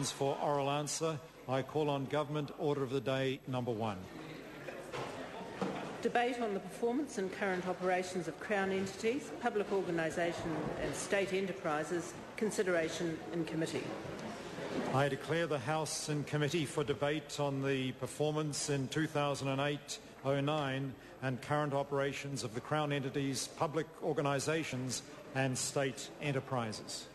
For oral answer, I call on Government Order of the Day number 1. Debate on the performance and current operations of Crown entities, public organisations and state enterprises, consideration in committee. I declare the House in committee for debate on the performance in 2008-09 and current operations of the Crown entities, public organisations and state enterprises.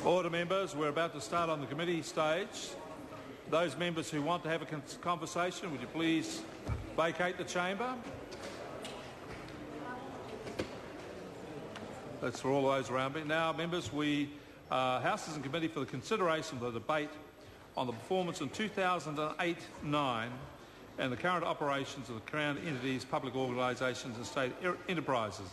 Order, members. We're about to start on the committee stage. Those members who want to have a conversation, would you please vacate the chamber? That's for all those around me. Now, members, House is in committee for the consideration of the debate on the performance in 2008-09 and the current operations of the Crown entities, public organisations and state enterprises.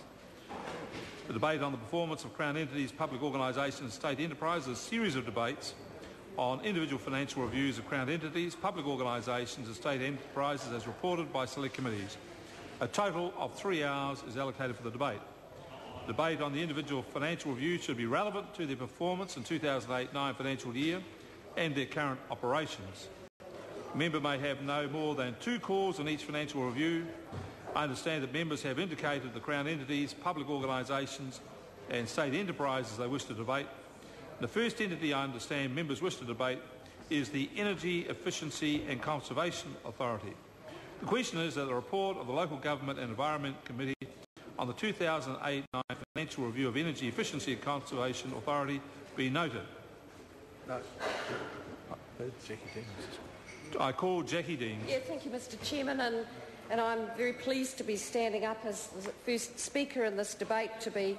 The debate on the performance of Crown entities, public organisations and state enterprises is a series of debates on individual financial reviews of Crown entities, public organisations and state enterprises as reported by select committees. A total of 3 hours is allocated for the debate. The debate on the individual financial reviews should be relevant to their performance in 2008-09 financial year and their current operations. A member may have no more than 2 calls on each financial review. I understand that members have indicated the Crown entities, public organisations and state enterprises they wish to debate. The first entity I understand members wish to debate is the Energy Efficiency and Conservation Authority. The question is that the report of the Local Government and Environment Committee on the 2008-09 financial review of Energy Efficiency and Conservation Authority be noted. No. I call Jackie Deans. Yeah, thank you, Mr. Chairman, and I'm very pleased to be standing up as the first speaker in this debate to be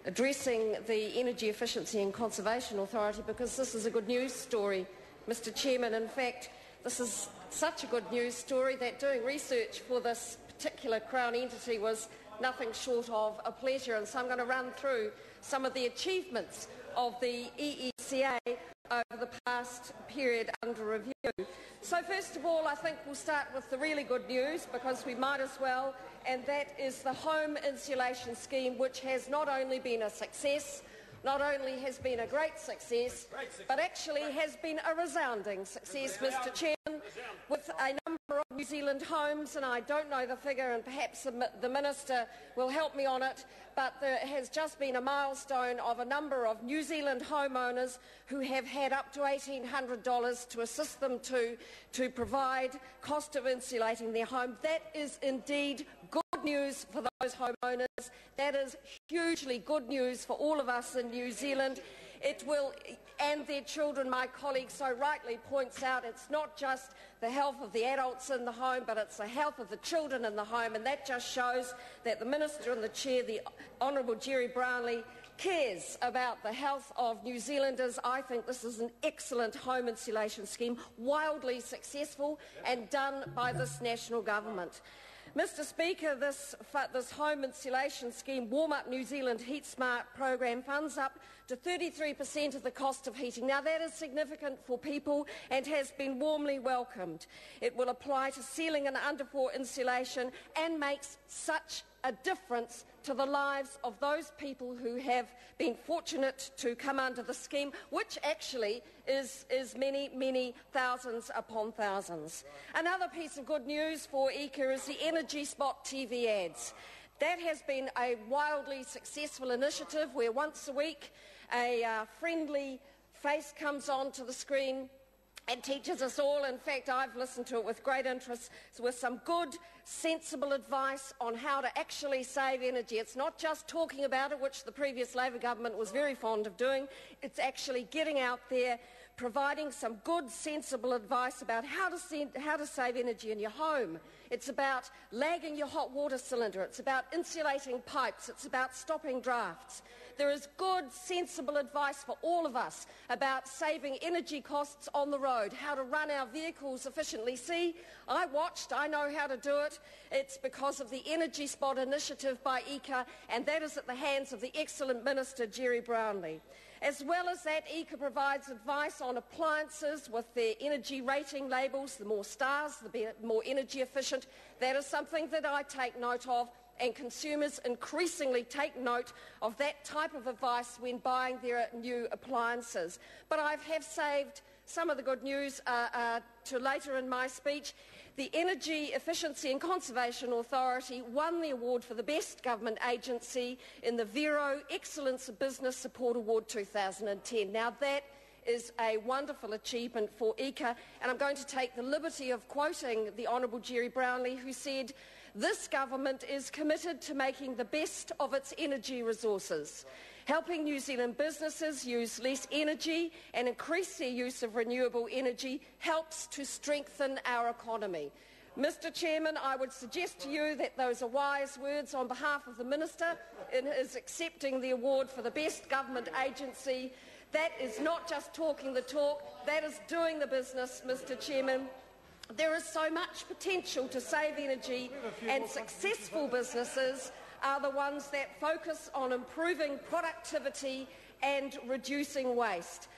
addressing the Energy Efficiency and Conservation Authority, because this is a good news story, Mr. Chairman. In fact, this is such a good news story that doing research for this particular Crown entity was nothing short of a pleasure, and so I'm going to run through some of the achievements of the EECA over the past period under review. So first of all, I think we'll start with the really good news, because we might as well, and that is the home insulation scheme, which has not only been a success, not only has been a great success, but actually has been a resounding success, Mr. Chairman, with a number of New Zealand homes, and I don't know the figure, and perhaps the Minister will help me on it, but there has just been a milestone of a number of New Zealand homeowners who have had up to $1,800 to assist them to provide cost of insulating their home. That is indeed good news for those homeowners. That is hugely good news for all of us in New Zealand. It will, and their children, my colleague so rightly points out, it's not just the health of the adults in the home, but it's the health of the children in the home, and that just shows that the Minister and the Chair, the Honourable Jerry Brownlee, cares about the health of New Zealanders. I think this is an excellent home insulation scheme, wildly successful and done by this national government. Mr. Speaker, this home insulation scheme, Warm Up New Zealand Heat Smart program, funds up to 33% of the cost of heating. Now that is significant for people and has been warmly welcomed. It will apply to ceiling and underfloor insulation and makes such a difference to the lives of those people who have been fortunate to come under the scheme, which actually is many, many thousands upon thousands. Another piece of good news for EECA is the Energy Spot TV ads. That has been a wildly successful initiative where once a week a friendly face comes onto the screen and teaches us all. In fact, I've listened to it with great interest, with some good, sensible advice on how to actually save energy. It's not just talking about it, which the previous Labor government was very fond of doing. It's actually getting out there, providing some good, sensible advice about how to save energy in your home. It's about lagging your hot water cylinder. It's about insulating pipes. It's about stopping drafts. There is good, sensible advice for all of us about saving energy costs on the road, how to run our vehicles efficiently. See, I watched, I know how to do it. It's because of the Energy Spot initiative by ECA, and that is at the hands of the excellent Minister, Jerry Brownlee. As well as that, ECA provides advice on appliances with their energy rating labels. The more stars, the more energy efficient. That is something that I take note of, and consumers increasingly take note of that type of advice when buying their new appliances. But I have saved some of the good news to later in my speech. The Energy Efficiency and Conservation Authority won the award for the best government agency in the Vero Excellence of Business Support Award 2010. Now that is a wonderful achievement for ECA, and I'm going to take the liberty of quoting the Honourable Jerry Brownlee, who said, "This government is committed to making the best of its energy resources. Helping New Zealand businesses use less energy and increase their use of renewable energy helps to strengthen our economy." Mr Chairman, I would suggest to you that those are wise words on behalf of the Minister in his accepting the award for the best government agency. That is not just talking the talk, that is doing the business, Mr Chairman. There is so much potential to save energy, and successful businesses are the ones that focus on improving productivity and reducing waste.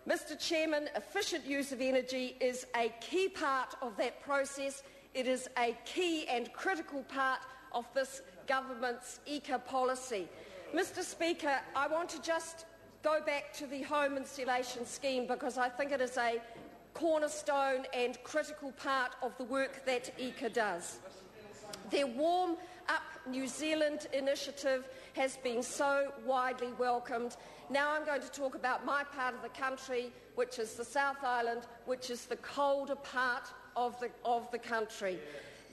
Mr Chairman, efficient use of energy is a key part of that process. It is a key and critical part of this government's ECA policy. Mr Speaker, I want to just go back to the home insulation scheme because I think it is a cornerstone and critical part of the work that ECA does. Their Warm Up New Zealand initiative has been so widely welcomed. Now I'm going to talk about my part of the country, which is the South Island, which is the colder part of the country.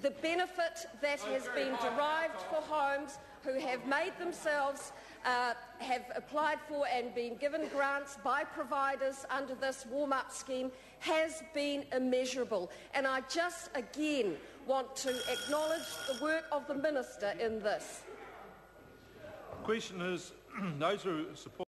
The benefit that has been derived for homes who have made themselves have applied for and been given grants by providers under this warm-up scheme has been immeasurable. And I just again want to acknowledge the work of the Minister in this. The question is, those who support